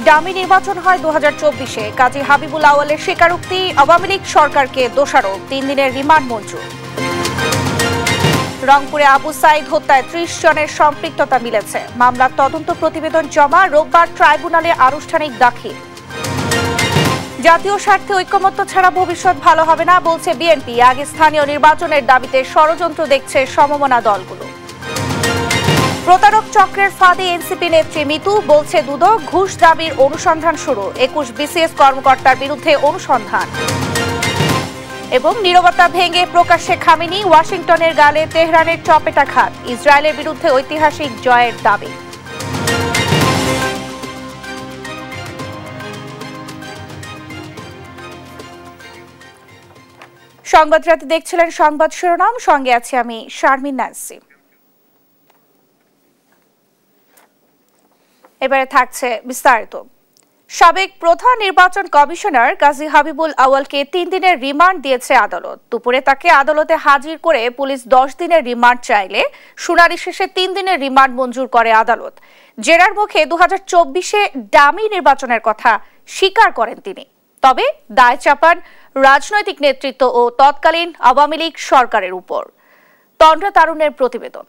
Dummy নির্বাচন হয় 2024-এ। কাজী হাবিবুল আউয়ালের স্বীকারোক্তি, আওয়ামী লীগ সরকারকে দোষারোপ, 3 দিনের রিমান্ড মঞ্জুর। রংপুরে আবু সাইদ হত্যায় 30 জনের সম্পৃক্ততা মিলেছে। মামলার তদন্ত প্রতিবেদন জমা, রোববার ট্রাইব্যুনালে আনুষ্ঠানিক দাখিল। জাতীয় স্বার্থে ঐক্যমত্য ছাড়া ভবিষ্যৎ ভালো হবে না বলছে বিএনপি। আগে স্থানীয় নির্বাচনের দাবিতে ষড়যন্ত্র দেখছে সমমনা দলগুলো। প্রতারক চক্রের ফাঁদে এনসিপি নেত্রী মিতু, বলছে দুদক ঘুষ দাবির অনুসন্ধান শুরু। 21 বিসিএস কর্মকর্তার বিরুদ্ধে অনুসন্ধান। এবং নীরবতা ভেঙে প্রকাশ্যে খামেনি, ওয়াশিংটনের গালে তেহরানের চপেটাঘাত। ইসরায়েলের বিরুদ্ধে ঐতিহাসিক জয়ের দাবি। সংবাদ রাতে দেখছিলেন সংবাদ শিরোনাম, সঙ্গে আছি আমি শারমিন নাসিম। এবারে থাকছে বিস্তারিত। সাবেক প্রধান নির্বাচন কমিশনার কাজী হাবিবুল আউয়ালকে 3 দিনের রিমান্ড দিয়েছে আদালত। দুপুরে তাকে আদালতে হাজির করে পুলিশ 10 দিনের রিমান্ড চাইলে শুনানি শেষে 3 দিনের রিমান্ড মঞ্জুর করে আদালত। জেরার মুখে 2024-এ ডামি নির্বাচনের কথা স্বীকার করেন তিনি, তবে দায় চাপান রাজনৈতিক নেতৃত্ব ও তৎকালীন আওয়ামী লীগ সরকারের উপর। তন্দ্রা তারুণের প্রতিবেদন।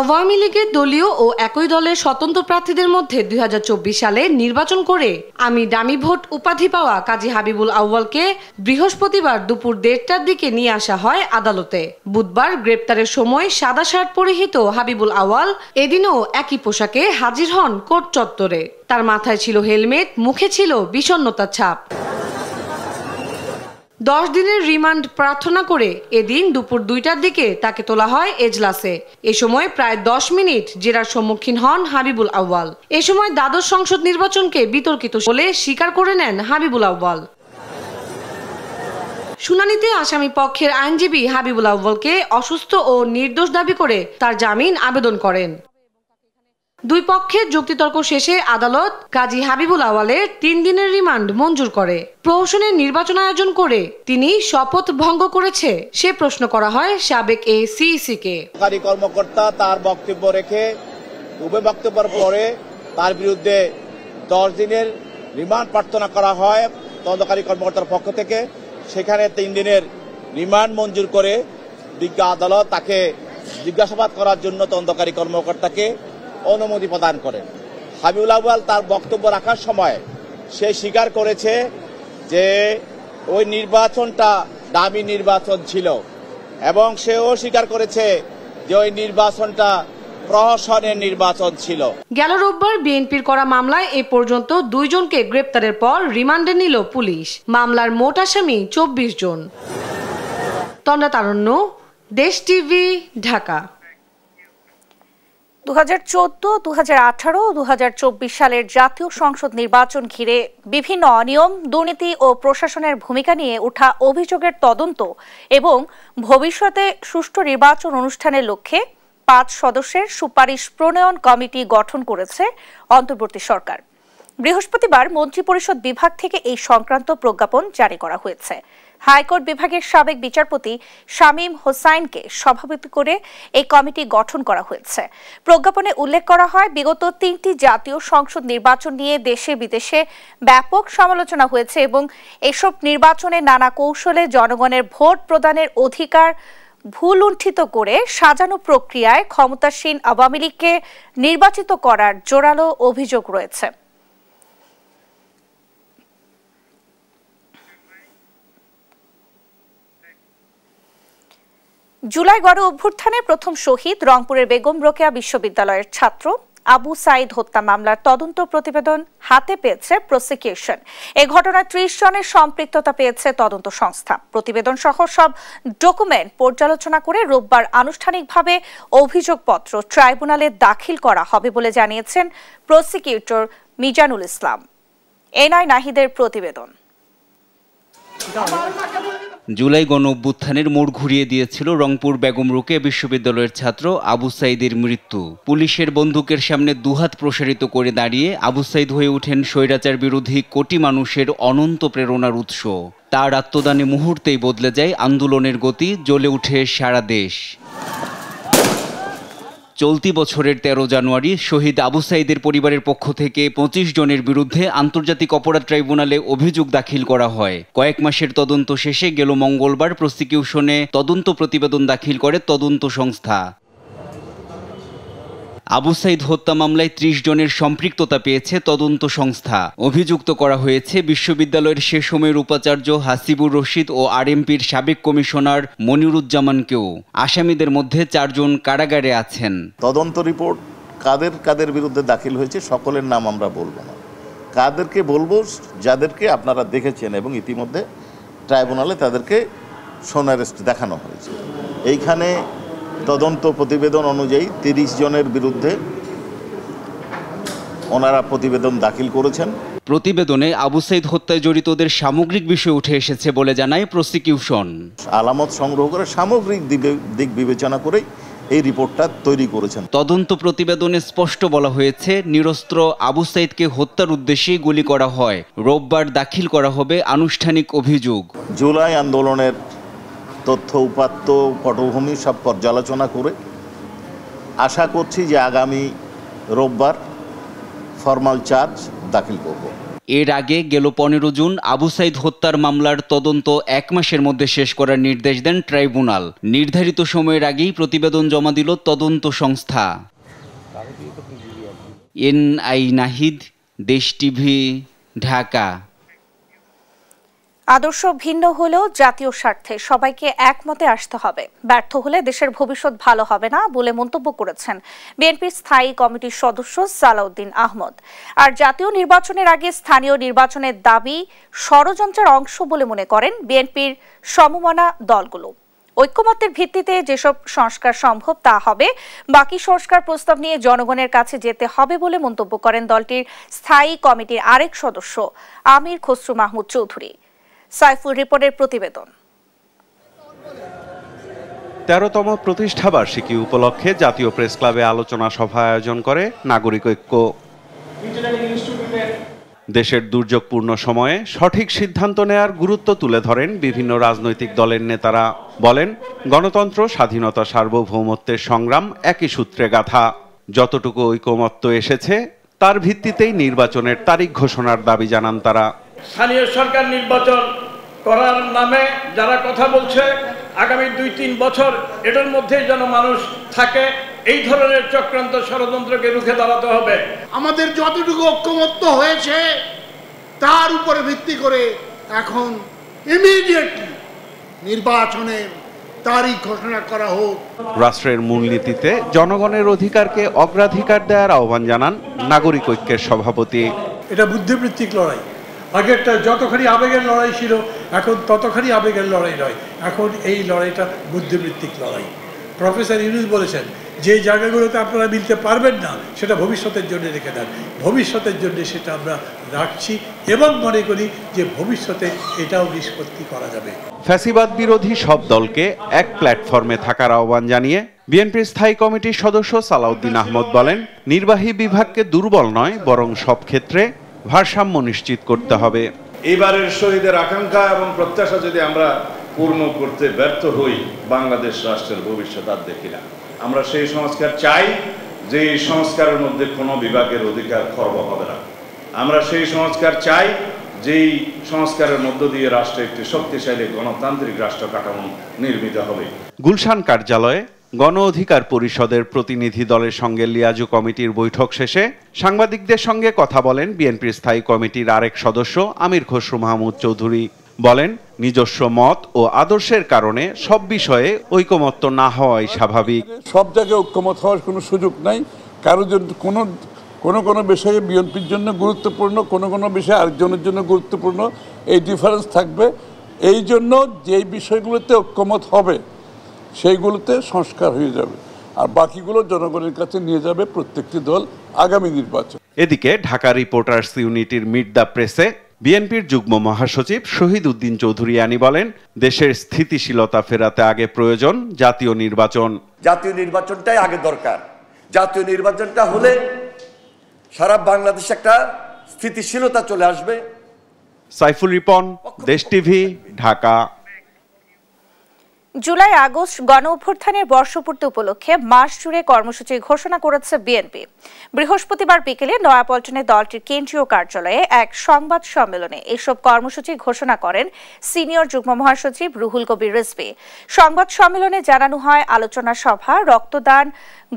আওয়ামী লীগের দলীয় ও একই দলের স্বতন্ত্র প্রার্থীদের মধ্যে 2024 সালে নির্বাচন করে আমি ডামি ভোট উপাধি পাওয়া কাজী হাবিবুল আউয়ালকে বৃহস্পতিবার দুপুর 1:30টার দিকে নিয়ে আসা হয় আদালতে। বুধবার গ্রেপ্তারের সময় সাদা শার্ট পরিহিত হাবিবুল আউয়াল এদিনও একই পোশাকে হাজির হন কোর্ট চত্বরে। তার মাথায় ছিল হেলমেট, মুখে ছিল বিষণ্ণতার ছাপ। 10 দিনের রিমান্ড প্রার্থনা করে এদিন দুপুর 2টার দিকে তাকে তোলা হয় এজলাসে। এ সময় প্রায় 10 মিনিট জেরার সম্মুখীন হন হাবিবুল আউয়াল। এ সময় দ্বাদশ সংসদ নির্বাচনকে বিতর্কিত বলে স্বীকার করে নেন হাবিবুল আউয়াল। শুনানিতে আসামি পক্ষের আইনজীবী হাবিবুল আউয়ালকে অসুস্থ ও নির্দোষ দাবি করে তার জামিন আবেদন করেন। দুই পক্ষের যুক্তিতর্ক শেষে আদালত কাজী হাবিবুল আউয়ালের 3 দিনের রিমান্ড মঞ্জুর করে। প্রহসনের নির্বাচন আয়োজন করে তিনি শপথ ভঙ্গ করেছে সে প্রশ্ন করা হয় সাবেক এই সিইসি কে। সরকারি কর্মকর্তা তার বক্তব্য রেখে উভয় বক্তব্যের পরে তার বিরুদ্ধে 10 দিনের রিমান্ড প্রার্থনা করা হয় তদন্তকারী কর্মকর্তার পক্ষ থেকে। সেখানে 3 দিনের রিমান্ড মঞ্জুর করে বিজ্ঞ আদালত তাকে জিজ্ঞাসাবাদ করার জন্য তদন্তকারী কর্মকর্তাকে অনুমতি প্রদান করেন। হাবিবুল আউয়াল তার বক্তব্য রাখার সময় সে স্বীকার করেছে যে ওই নির্বাচনটা ডামি নির্বাচন ছিল এবং সেও স্বীকার করেছে যে ওই নির্বাচনটা প্রহসনের নির্বাচন ছিল। গেল রোববার বিএনপির করা মামলায় এ পর্যন্ত 2 জনকে গ্রেপ্তারের পর রিমান্ডে নিল পুলিশ। মামলার মোট আসামি 24 জন। তন্দ্রা তারুণ্য, দেশ টিভি, ঢাকা। 2014, 2018, 2024 সালের জাতীয় সংসদ নির্বাচন ঘিরে বিভিন্ন অনিয়ম, দুর্নীতি ও প্রশাসনের ভূমিকা নিয়ে ওঠা অভিযোগের তদন্ত এবং ভবিষ্যতে সুষ্ঠু নির্বাচন অনুষ্ঠানের লক্ষ্যে 5 সদস্যের সুপারিশ প্রণয়ন কমিটি গঠন করেছে অন্তর্বর্তী সরকার। বৃহস্পতিবার মন্ত্রিপরিষদ বিভাগ থেকে এই সংক্রান্ত প্রজ্ঞাপন জারি করা হয়েছে। হাইকোর্ট বিভাগের সাবেক বিচারপতি শামীম হোসাইনকে সভাপতি করে এই কমিটি গঠন করা হয়েছে। প্রজ্ঞাপনে উল্লেখ করা হয়, বিগত 3টি জাতীয় সংসদ নির্বাচন নিয়ে দেশে বিদেশে ব্যাপক সমালোচনা হয়েছে এবং এসব নির্বাচনে নানা কৌশলে জনগণের ভোট প্রদানের অধিকার ভুলুণ্ঠিত করে সাজানো প্রক্রিয়ায় ক্ষমতাসীন আওয়ামী লীগকে নির্বাচিত করার জোরালো অভিযোগ রয়েছে। জুলাই গণ অভ্যুত্থানে প্রথম শহীদ রংপুরের বেগম রোকেয়া বিশ্ববিদ্যালয়ের ছাত্র আবু সাইদ হত্যা মামলার তদন্ত প্রতিবেদন হাতে পেয়েছে প্রসিকিউশন। এ ঘটনায় 30 জনের সম্পৃক্ততা পেয়েছে তদন্ত সংস্থা। প্রতিবেদন সহ সব ডকুমেন্ট পর্যালোচনা করে রোববার আনুষ্ঠানিকভাবে অভিযোগপত্র ট্রাইব্যুনালে দাখিল করা হবে বলে জানিয়েছেন প্রসিকিউটর মিজানুল ইসলাম। এনআই নাহিদের প্রতিবেদন। জুলাই গণ অভ্যুত্থানের মোড় ঘুরিয়ে দিয়েছিল রংপুর বেগম রোকেয়া বিশ্ববিদ্যালয়ের ছাত্র আবু সাইদের মৃত্যু। পুলিশের বন্দুকের সামনে দুহাত প্রসারিত করে দাঁড়িয়ে আবু সাইদ হয়ে ওঠেন স্বৈরাচার বিরোধী কোটি মানুষের অনন্ত প্রেরণার উৎস। তার আত্মদানে মুহূর্তেই বদলে যায় আন্দোলনের গতি, জ্বলে উঠে সারা দেশ। চলতি বছরের 13 জানুয়ারি শহীদ আবু সাঈদের পরিবারের পক্ষ থেকে 25 জনের বিরুদ্ধে আন্তর্জাতিক অপরাধ ট্রাইব্যুনালে অভিযোগ দাখিল করা হয়। কয়েক মাসের তদন্ত শেষে গেল মঙ্গলবার প্রসিকিউশনে তদন্ত প্রতিবেদন দাখিল করে তদন্ত সংস্থা। আবু সাঈদ হত্যা মামলায় 30 জনের সম্পৃক্ততা পেয়েছে তদন্ত সংস্থা। অভিযুক্ত করা হয়েছে বিশ্ববিদ্যালয়ের সে সময়ের উপাচার্য হাসিবুর রশিদ ও আরএমপির সাবেক কমিশনার মনিরুজ্জামানকেও। আসামিদের মধ্যে 4 জন কারাগারে আছেন। তদন্ত রিপোর্ট কাদের কাদের বিরুদ্ধে দাখিল হয়েছে সকলের নাম আমরা বলবো না, কাদেরকে বলবো যাদেরকে আপনারা দেখেছেন এবং ইতিমধ্যে ট্রাইব্যুনালে তাদেরকে সোনারেস্ট দেখানো হয়েছে। এইখানে তদন্ত প্রতিবেদন অনুযায়ী 30 জনের বিরুদ্ধে ওনারা প্রতিবেদন দাখিল করেছেন। প্রতিবেদনে আবু সাঈদ হত্যায় জড়িতদের সামগ্রিক বিষয় উঠে এসেছে বলে জানায় প্রসিকিউশন। আলামত সংগ্রহ করে সামগ্রিক দিক বিবেচনা করেই এই রিপোর্টটা তৈরি করেছেন। তদন্ত প্রতিবেদনে স্পষ্ট বলা হয়েছে, নিরস্ত্র আবু সাঈদকে হত্যার উদ্দেশ্যে গুলি করা হয়। রোববার দাখিল করা হবে আনুষ্ঠানিক অভিযোগ। জুলাই আন্দোলনের তথ্য উপাত্ত পটভূমি সব পর্যালোচনা করে আশা করছি যে আগামী রোববার ফরমাল চার্জ দাখিল করব। এর আগে গেল 15 জুন আবু সাঈদ হত্যার মামলার তদন্ত 1 মাসের মধ্যে শেষ করার নির্দেশ দেন ট্রাইব্যুনাল। নির্ধারিত সময়ের আগেই প্রতিবেদন জমা দিল তদন্ত সংস্থা। এনআই নাহিদ, দেশ টিভি, ঢাকা। আদর্শ ভিন্ন হলেও জাতীয় স্বার্থে সবাইকে একমতে আসতে হবে। ব্যর্থ হলে দেশের ভবিষ্যৎ ভালো হবে না বলে মন্তব্য করেছেন বিএনপির স্থায়ী কমিটির সদস্য সালাউদ্দিন আহমদ। আর জাতীয় নির্বাচনের আগে স্থানীয় নির্বাচনের দাবি ষড়যন্ত্রের অংশ বলে মনে করেন বিএনপির সমমনা দলগুলো। ঐক্যমত্যের ভিত্তিতে যেসব সংস্কার সম্ভব তা হবে, বাকি সংস্কার প্রস্তাব নিয়ে জনগণের কাছে যেতে হবে বলে মন্তব্য করেন দলটির স্থায়ী কমিটির আরেক সদস্য আমির খসরু মাহমুদ চৌধুরী। সাইফুল রিপোর্টের প্রতিবেদন। 13তম প্রতিষ্ঠাবার্ষিকী উপলক্ষে জাতীয় প্রেস ক্লাবে আলোচনা সভা আয়োজন করে নাগরিক ঐক্য। দেশের দুর্যোগপূর্ণ সময়ে সঠিক সিদ্ধান্ত নেয়ার গুরুত্ব তুলে ধরেন বিভিন্ন রাজনৈতিক দলের নেতারা। বলেন, গণতন্ত্র, স্বাধীনতা, সার্বভৌমত্বের সংগ্রাম একই সূত্রে গাঁথা। যতটুকু ঐকমত্য এসেছে তার ভিত্তিতেই নির্বাচনের তারিখ ঘোষণার দাবি জানান তারা। স্থানীয় সরকার নির্বাচন করার নামে যারা কথা বলছে, আগামী 2-3 বছর এটার মধ্যেই যেন মানুষ থাকে, এই ধরনের চক্রান্ত ষড়যন্ত্রকে রুখে দাঁড়াতে হবে। আমাদের যতটুকু ঐক্যমত্য হয়েছে তার উপরে ভিত্তি করে এখন ইমিডিয়েটলি নির্বাচনের তারিখ ঘোষণা করা হোক। রাষ্ট্রের মূলনীতিতে জনগণের অধিকারকে অগ্রাধিকার দেওয়ার আহ্বান জানান নাগরিক ঐক্যের সভাপতি। এটা বুদ্ধিবৃত্তিক লড়াই। আগে একটা যতখানি আবেগের লড়াই ছিল, এখন ততখানি আবেগের লড়াই নয়, এখন এই লড়াইটা বুদ্ধিবৃত্তিক লড়াই। প্রফেসর ইউনুস বলেছেন, যে জায়গাগুলোতে আপনারা মিলতে পারবেন না সেটা ভবিষ্যতের জন্য রেখে দেন। ভবিষ্যতের জন্য সেটা আমরা রাখছি এবং মনে করি যে ভবিষ্যতে এটাও নিষ্পত্তি করা যাবে। ফ্যাসিবাদ বিরোধী সব দলকে এক প্ল্যাটফর্মে থাকার আহ্বান জানিয়ে বিএনপির স্থায়ী কমিটির সদস্য সালাউদ্দিন আহমদ বলেন, নির্বাহী বিভাগকে দুর্বল নয়, বরং সব ক্ষেত্রে ভারসাম্য নিশ্চিত করতে হবে। এবারের শহীদের আকাঙ্ক্ষা এবং প্রত্যাশা যদি আমরা পূর্ণ করতে ব্যর্থ হই, বাংলাদেশ রাষ্ট্রের ভবিষ্যৎ আর দেখি না। আমরা সেই সংস্কার চাই যে সংস্কারের মধ্যে কোনো বিভাগের অধিকার খর্ব হবে না। আমরা সেই সংস্কার চাই যেই সংস্কারের মধ্য দিয়ে রাষ্ট্রে একটি শক্তিশালী গণতান্ত্রিক রাষ্ট্র কাঠামো নির্মিত হবে। গুলশান কার্যালয়ে গণ অধিকার পরিষদের প্রতিনিধি দলের সঙ্গে লিয়াজু কমিটির বৈঠক শেষে সাংবাদিকদের সঙ্গে কথা বলেন বিএনপির স্থায়ী কমিটির আরেক সদস্য আমির খসরু মাহমুদ চৌধুরী। বলেন, নিজস্ব মত ও আদর্শের কারণে সব বিষয়ে ঐকমত্য না হওয়াই স্বাভাবিক। সব জায়গায় ঐকমত হওয়ার কোনো সুযোগ নাই। কারোর জন্য কোনো বিষয়ে বিএনপির জন্য গুরুত্বপূর্ণ, কোনো বিষয়ে আরেকজনের জন্য গুরুত্বপূর্ণ, এই ডিফারেন্স থাকবে। এই জন্য যেই বিষয়গুলোতে ঐকমত হবে সেইগুলোতে সংস্কার হয়ে যাবে, আর বাকিগুলো জনগণের কাছে নিয়ে যাবে প্রত্যেকটি দল আগামী নির্বাচন। এদিকে ঢাকা রিপোর্টার্স ইউনিটির মিট দ্য প্রেসে বিএনপির যুগ্ম মহাসচিব শহীদ উদ্দিন চৌধুরী আনি বলেন, দেশের স্থিতিশীলতা ফেরাতে আগে প্রয়োজন জাতীয় নির্বাচন। জাতীয় নির্বাচনটাই আগে দরকার। জাতীয় নির্বাচনটা হলে সারা বাংলাদেশে একটা স্থিতিশীলতা চলে আসবে। সাইফুল রিপন, দেশ টিভি, ঢাকা। জুলাই আগস্ট গণ অভ্যুত্থানের বর্ষপূর্তি উপলক্ষে মাস জুড়ে কর্মসূচি ঘোষণা করেছে বিএনপি। বৃহস্পতিবার বিকেলে নয়াপল্টনে দলটির কেন্দ্রীয় কার্যালয়ে এক সংবাদ সম্মেলনে এসব কর্মসূচি ঘোষণা করেন সিনিয়র যুগ্ম মহাসচিব রুহুল কবির রিজভী। সংবাদ সম্মেলনে জানানো হয় আলোচনা সভা, রক্তদান,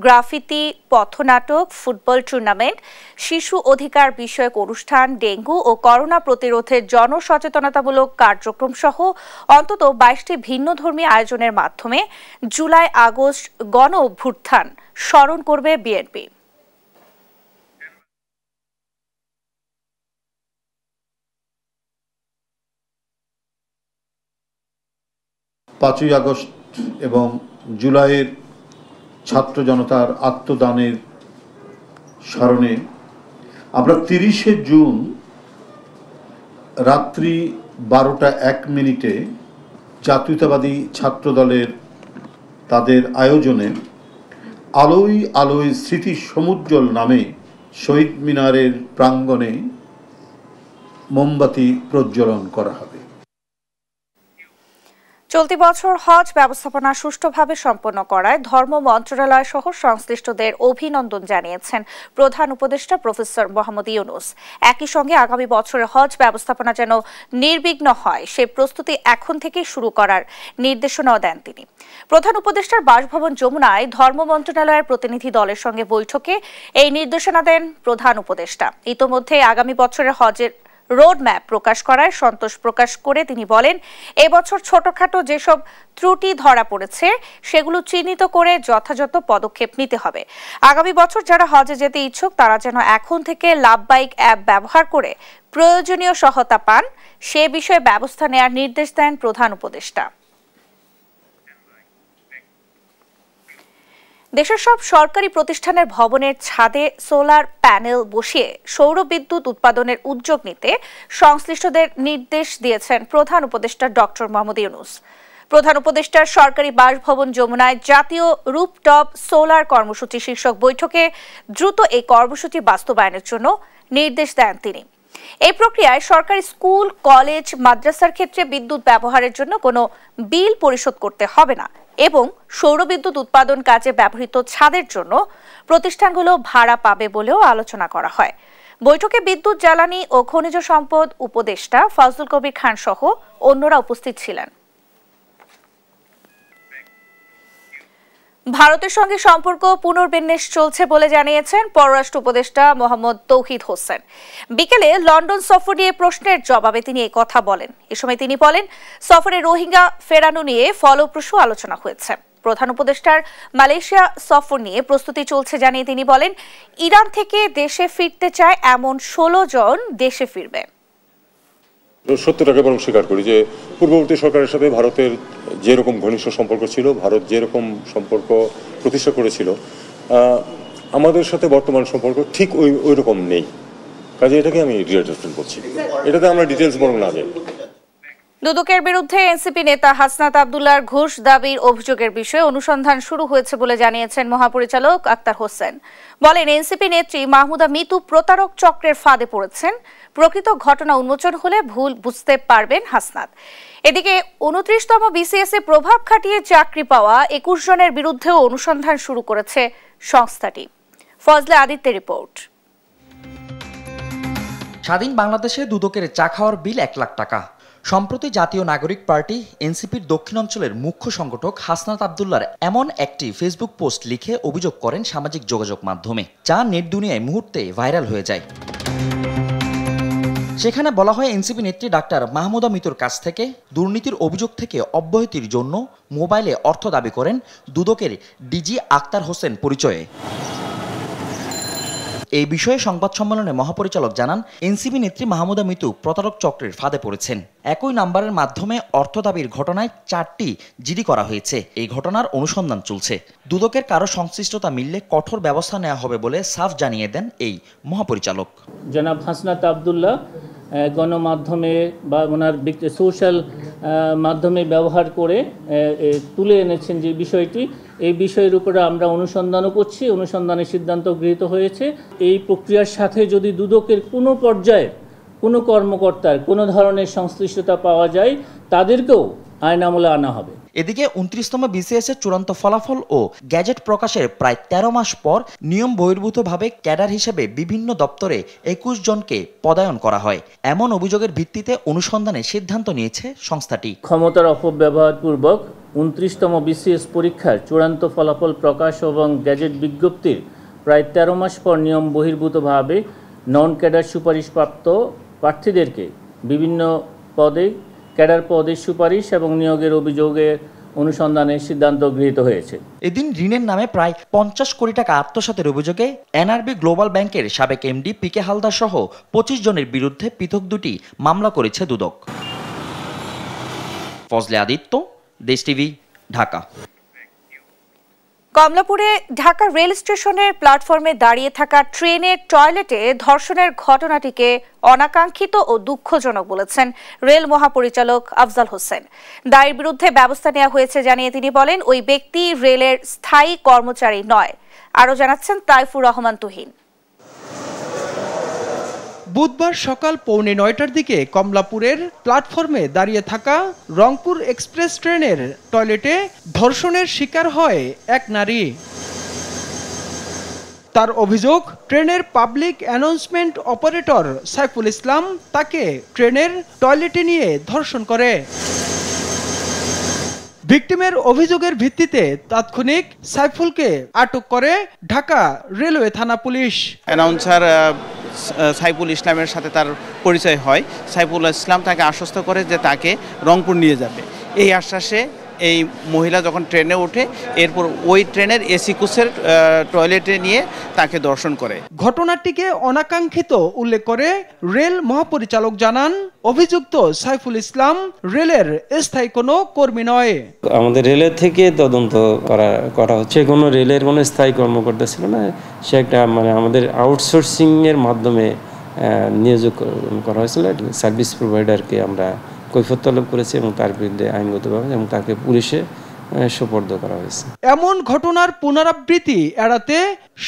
গ্রাফিতি, পথনাটক, ফুটবল টুর্নামেন্ট, শিশু অধিকার বিষয়ক অনুষ্ঠান, ডেঙ্গু ও করোনা প্রতিরোধে জনসচেতনতামূলক কার্যক্রম সহ অন্তত 22টি ভিন্নধর্মী আয়োজনের মাধ্যমে জুলাই আগস্ট গণ অভ্যুত্থান স্মরণ করবে বিএনপি। পাঁচই আগস্ট এবং জুলাইয়ের ছাত্র জনতার আত্মদানের স্মরণে আমরা 30শে জুন রাত্রি 12টা 1 মিনিটে জাতীয়তাবাদী ছাত্র দলের তাদের আয়োজনে আলোয় আলোয় স্মৃতি সমুজ্জ্বল নামে শহীদ মিনারের প্রাঙ্গণে মোমবাতি প্রজ্বলন করা হবে। চলতি বছর হজ ব্যবস্থাপনা সুষ্ঠুভাবে সম্পন্ন করায় ধর্ম মন্ত্রণালয় সহ সংশ্লিষ্টদের অভিনন্দন জানিয়েছেন প্রধান উপদেষ্টা প্রফেসর মোহাম্মদ ইউনূস। একই সঙ্গে আগামী বছরের হজ ব্যবস্থাপনা যেন নির্বিঘ্ন হয় সে প্রস্তুতি এখন থেকে শুরু করার নির্দেশনাও দেন তিনি। প্রধান উপদেষ্টার বাসভবন যমুনায় ধর্ম মন্ত্রণালয়ের প্রতিনিধি দলের সঙ্গে বৈঠকে এই নির্দেশনা দেন প্রধান উপদেষ্টা। ইতোমধ্যে আগামী বছরের হজের রোড ম্যাপ প্রকাশ করায় সন্তোষ প্রকাশ করে তিনি বলেন, এবছর ছোটখাটো যেসব ত্রুটি ধরা পড়েছে সেগুলো চিহ্নিত করে যথাযথ পদক্ষেপ নিতে হবে। আগামী বছর যারা হজে যেতে ইচ্ছুক তারা যেন এখন থেকে লাভবাইক অ্যাপ ব্যবহার করে প্রয়োজনীয় সহায়তা পান সে বিষয়ে ব্যবস্থা নেওয়ার নির্দেশ দেন প্রধান উপদেষ্টা। দেশের সব সরকারি প্রতিষ্ঠানের ভবনের ছাদে সোলার প্যানেল বসিয়ে সৌর বিদ্যুৎ উৎপাদনের উদ্যোগ নিতে সংশ্লিষ্টদের নির্দেশ দিয়েছেন প্রধান উপদেষ্টা ডক্টর মোহাম্মদ ইউনূস। প্রধান উপদেষ্টার সরকারি বাসভবন যমুনায় জাতীয় রুফটপ সোলার কর্মসূচি শীর্ষক বৈঠকে দ্রুত এই কর্মসূচি বাস্তবায়নের জন্য নির্দেশ দেন তিনি। এই প্রক্রিয়ায় সরকারি স্কুল, কলেজ, মাদ্রাসার ক্ষেত্রে বিদ্যুৎ ব্যবহারের জন্য কোনো বিল পরিশোধ করতে হবে না এবং সৌরবিদ্যুৎ উৎপাদন কাজে ব্যবহৃত ছাদের জন্য প্রতিষ্ঠানগুলো ভাড়া পাবে বলেও আলোচনা করা হয়। বৈঠকে বিদ্যুৎ, জ্বালানি ও খনিজ সম্পদ উপদেষ্টা ফজলুল কবির খান সহ অন্যরা উপস্থিত ছিলেন। ভারতের সঙ্গে সম্পর্ক পুনর্বিন্যাস চলছে বলে জানিয়েছেন পররাষ্ট্র উপদেষ্টা মোহাম্মদ তৌহিদ হোসেন। বিকেলে লন্ডন সফর নিয়ে প্রশ্নের জবাবে তিনি এই কথা বলেন। এ সময় তিনি বলেন, সফরে রোহিঙ্গা ফেরানো নিয়ে ফলপ্রসূ আলোচনা হয়েছে। প্রধান উপদেষ্টার মালয়েশিয়া সফর নিয়ে প্রস্তুতি চলছে জানিয়ে তিনি বলেন, ইরান থেকে দেশে ফিরতে চায় এমন 16 জন দেশে ফিরবে। সত্যটাকে বরং স্বীকার করি যে পূর্ববর্তী সরকারের সাথে ভারতের যেরকম ঘনিষ্ঠ সম্পর্ক ছিল, ভারত যেরকম সম্পর্ক প্রতিষ্ঠা করেছিল, আমাদের সাথে বর্তমান সম্পর্ক ঠিক ওই রকম নেই। কাজে এটাকে আমি রিঅ্যাডজাস্টমেন্ট করছি, এটাতে আমরা ডিটেলস বরং না যাই। দুদকের বিরুদ্ধে এনসিপি নেতা হাসনাত আব্দুল্লাহর ঘুষ দাবির অভিযোগের বিষয়ে অনুসন্ধান শুরু হয়েছে বলে জানিয়েছেন মহাপরিচালক আক্তার হোসেন। বলেন, এনসিপি নেত্রী মাহমুদা মিতু প্রতারক চক্রের ফাঁদে পড়েছেন। প্রকৃত ঘটনা উন্মোচন হলে ভুল বুঝতে পারবেন হাসনাত। এদিকে 29তম বিসিএস এ প্রভাব খাটিয়ে চাকরি পাওয়া 21 জনের বিরুদ্ধেও অনুসন্ধান শুরু করেছে সংস্থাটি। ফজলে আদিত্যের রিপোর্ট। স্বাধীন বাংলাদেশে দুদকের চা খাওয়ার বিল 1 লাখ টাকা। সম্প্রতি জাতীয় নাগরিক পার্টি এনসিপির দক্ষিণাঞ্চলের মুখ্য সংগঠক হাসনাত আব্দুল্লাহর এমন একটি ফেসবুক পোস্ট লিখে অভিযোগ করেন সামাজিক যোগাযোগ মাধ্যমে, যা নেট দুনিয়ায় মুহূর্তে ভাইরাল হয়ে যায়। সেখানে বলা হয়, এনসিপি নেত্রী ডাক্তার মাহমুদা মিতুর কাছ থেকে দুর্নীতির অভিযোগ থেকে অব্যাহতির জন্য মোবাইলে অর্থ দাবি করেন দুদকের ডিজি আক্তার হোসেন পরিচয়ে। এই বিষয়ে সংবাদ সম্মেলনে মহাপরিচালক জানান, এনসিপি নেত্রী মাহমুদা মিতু প্রতারক চক্রের ফাঁদে পড়েছেন। একই নাম্বারের মাধ্যমে অর্থ দাবির ঘটনায় 4টি জিডি করা হয়েছে। এই ঘটনার অনুসন্ধান চলছে। দুদকের কারো সংশ্লিষ্টতা মিললে কঠোর ব্যবস্থা নেওয়া হবে বলে সাফ জানিয়ে দেন এই মহাপরিচালক। জনাব হাসনাত আব্দুল্লাহ গণমাধ্যমে বা ওনার সোশ্যাল মাধ্যমে ব্যবহার করে তুলে এনেছেন যে বিষয়টি, এই বিষয়ের উপরে আমরা অনুসন্ধানও করছি। অনুসন্ধানের সিদ্ধান্ত গৃহীত হয়েছে। এই প্রক্রিয়ার সাথে যদি দুদকের কোনো পর্যায়ে কোনো কর্মকর্তার কোনো ধরনের সংশ্লিষ্টতা পাওয়া যায়, তাদেরকেও আইন আমলে আনা হবে। এদিকে 29তম BCS এর চূড়ান্ত ফলাফল ও গ্যাজেট প্রকাশের প্রায় 13 মাস পর নিয়ম বহির্ভূতভাবে ক্যাডার হিসেবে বিভিন্ন দপ্তরে 21 জনকে পদায়ন করা হয়। এমন অভিযোগের ভিত্তিতে অনুসন্ধানে সিদ্ধান্ত নিয়েছে সংস্থাটি। ক্ষমতার অপব্যবহার পূর্বক 29তম BCS পরীক্ষার চূড়ান্ত ফলাফল প্রকাশ এবং গ্যাজেট বিজ্ঞপ্তির প্রায় 13 মাস পর নিয়ম বহির্ভূতভাবে নন ক্যাডার সুপারিশপ্রাপ্ত প্রার্থীদেরকে বিভিন্ন পদে ক্যাডার পদের সুপারিশ এবং নিয়োগের অভিযোগের অনুসন্ধানের সিদ্ধান্ত গৃহীত হয়েছে। এদিন ঋণের নামে প্রায় 50 কোটি টাকা আত্মসাতের অভিযোগে NRB গ্লোবাল ব্যাংকের সাবেক MD PK হালদার সহ 25 জনের বিরুদ্ধে পৃথক দুটি মামলা করেছে দুদক। ফজলে আদিত্য, দেশ টিভি, ঢাকা। কমলাপুরে ঢাকা রেল স্টেশনের প্ল্যাটফর্মে দাঁড়িয়ে থাকা ট্রেনের টয়লেটে ধর্ষণের ঘটনাটিকে অনাকাঙ্ক্ষিত ও দুঃখজনক বলেছেন রেল মহাপরিচালক আফজাল হোসেন। দায়ের বিরুদ্ধে ব্যবস্থা নেওয়া হয়েছে জানিয়ে তিনি বলেন, ওই ব্যক্তি রেলের স্থায়ী কর্মচারী নয়। আরও জানাচ্ছেন তাইফুর রহমান তুহিন। বুধবার সকাল 8:45টার দিকে কমলাপুরের প্ল্যাটফর্মে দাঁড়িয়ে থাকা রংপুর এক্সপ্রেস ট্রেনের টয়লেটে ধর্ষণের শিকার হয় এক নারী। তার অভিযোগ, ট্রেনের public announcement operator Saiful Islam তাকে ট্রেনের টয়লেটে নিয়ে ধর্ষণ করে। ভিকটিমের অভিযোগের ভিত্তিতে তাৎক্ষণিক সাইফুলকে আটক করে ঢাকা রেলওয়ে থানা পুলিশ। অ্যানাউন্সার সাইফুল ইসলামের সাথে তার পরিচয় হয়। সাইফুল ইসলাম তাকে আশ্বস্ত করে যে তাকে রংপুর নিয়ে যাবে। এই আশ্বাসে এই মহিলা যখন ট্রেনে ওঠে, এরপর ওই ট্রেনের এসি কোচের টয়লেটে নিয়ে তাকে দর্শন করে। ঘটনাটিকে অনাকাঙ্ক্ষিত উল্লেখ করে রেল মহাপরিচালক জানান, অভিযুক্ত সাইফুল ইসলাম রেলের স্থায়ী কোনো কর্মী নয়। আমাদের রেলের থেকে তদন্ত করা হচ্ছে, কোনো রেলের কোনো স্থায়ী কর্মকর্তা ছিল না। সে একটা আমাদের আউটসোর্সিং এর মাধ্যমে নিয়োগ করা হয়েছিল। সার্ভিস প্রোভাইডারকে আমরা কৈফিয়ত তলব করেছে এবং তার বিরুদ্ধে আইনগতভাবে এবং তাকে পুলিশে সোপর্দ করা হয়েছে। এমন ঘটনার পুনরাবৃত্তি এড়াতে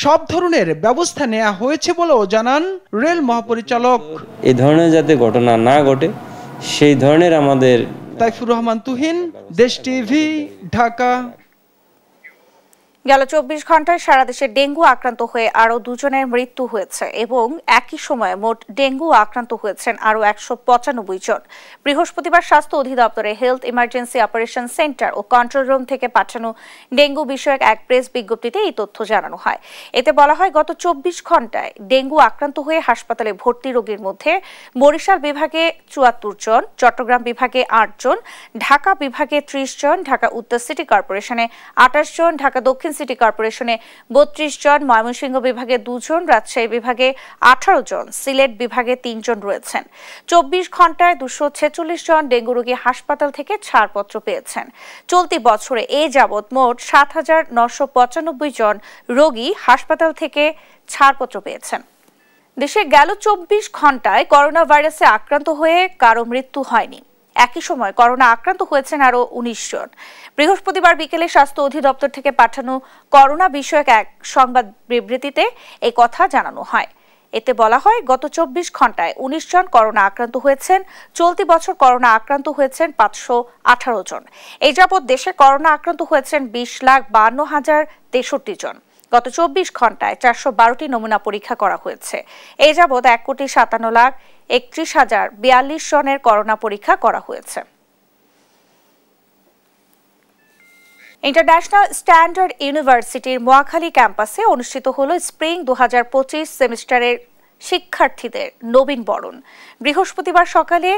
সব ধরনের ব্যবস্থা নেওয়া হয়েছে বলেও জানান রেল মহাপরিচালক। এই ধরনের যাতে ঘটনা না ঘটে সেই ধরনের আমাদের। তাইফুর রহমান তুহিন, দেশ টিভি, ঢাকা। গেল 24 ঘন্টায় সারা দেশে ডেঙ্গু আক্রান্ত হয়ে আরও 2 জনের মৃত্যু হয়েছে এবং একই সময়ে মোট ডেঙ্গু আক্রান্ত হয়েছেন আরও 195 জন। বৃহস্পতিবার স্বাস্থ্য অধিদপ্তরে হেলথ ইমার্জেন্সি অপারেশন সেন্টার ও কন্ট্রোল রুম থেকে পাঠানো ডেঙ্গু বিষয়ক এক প্রেস বিজ্ঞপ্তিতে এই তথ্য জানানো হয়। এতে বলা হয়, গত 24 ঘন্টায় ডেঙ্গু আক্রান্ত হয়ে হাসপাতালে ভর্তি রোগীর মধ্যে বরিশাল বিভাগে 74 জন, চট্টগ্রাম বিভাগে 8 জন, ঢাকা বিভাগে 30 জন, ঢাকা উত্তর সিটি কর্পোরেশনে 28 জন, ঢাকা দক্ষিণ সিটি কর্পোরেশনে 32 জন, ময়মনসিংহ বিভাগে 2 জন, রাজশাহী বিভাগে 18 জন, সিলেট বিভাগে 3 জন রয়েছেন। 24 ঘন্টায় 246 জন ডেঙ্গু রোগী হাসপাতাল থেকে ছাড়পত্র পেয়েছেন। চলতি বছরে এ যাবৎ মোট 7,995 জন রোগী হাসপাতাল থেকে ছাড়পত্র পেয়েছেন। দেশে গেল 24 ঘন্টায় করোনা ভাইরাসে আক্রান্ত হয়ে কারো মৃত্যু হয়নি। একই সময় করোনা আক্রান্ত হয়েছেন আরও 19 জন। বৃহস্পতিবার বিকেলে স্বাস্থ্য অধিদপ্তর থেকে পাঠানো করোনা বিষয়ক এক সংবাদ বিবৃতিতে এই কথা জানানো হয়। এতে বলা হয়, গত 24 ঘন্টায় 19 জন করোনা আক্রান্ত হয়েছেন। চলতি বছর করোনা আক্রান্ত হয়েছেন 518 জন। এই যাবৎ দেশে করোনা আক্রান্ত হয়েছেন 20,52,063 জন। গত 24 ঘন্টায় 412টি নমুনা পরীক্ষা করা হয়েছে। এই যাবৎ 1,57,31,042 জনের করোনা পরীক্ষা করা হয়েছে। ইন্টারন্যাশনাল স্ট্যান্ডার্ড ইউনিভার্সিটির মোয়াখালী ক্যাম্পাসে অনুষ্ঠিত হল স্প্রিং 2025 সেমিস্টারের শিক্ষার্থীদের নবীন বরণ। বৃহস্পতিবার সকালে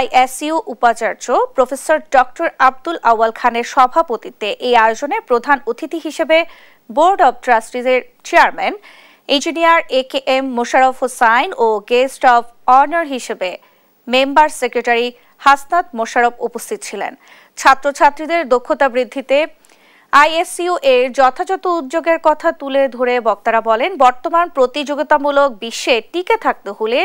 ISU উপাচার্য প্রফেসর ডক্টর আব্দুল আওয়াল খানের সভাপতিত্বে এই আয়োজনে প্রধান অতিথি হিসেবে বোর্ড অব ট্রাস্টিজের chairman engineer AKM Mosharraf Hossain ও গেস্ট অব অনার হিসেবে মেম্বার সেক্রেটারি হাসনাত মোশাররফ উপস্থিত ছিলেন। ছাত্রছাত্রীদের দক্ষতা বৃদ্ধিতে ISU এর যথাযথ উদ্যোগের কথা তুলে ধরে বক্তারা বলেন, বর্তমান প্রতিযোগিতামূলক বিশ্বে টিকে থাকতে হলে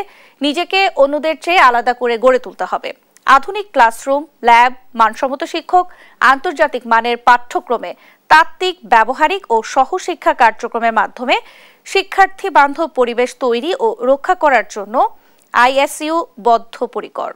নিজেকে অন্যদের চেয়ে আলাদা করে গড়ে তুলতে হবে। আধুনিক ক্লাসরুম, ল্যাব, মানসম্মত শিক্ষক, আন্তর্জাতিক মানের পাঠ্যক্রমে তাত্ত্বিক, ব্যবহারিক ও সহশিক্ষা কার্যক্রমের মাধ্যমে শিক্ষার্থী বান্ধব পরিবেশ তৈরি ও রক্ষা করার জন্য ISU বদ্ধপরিকর।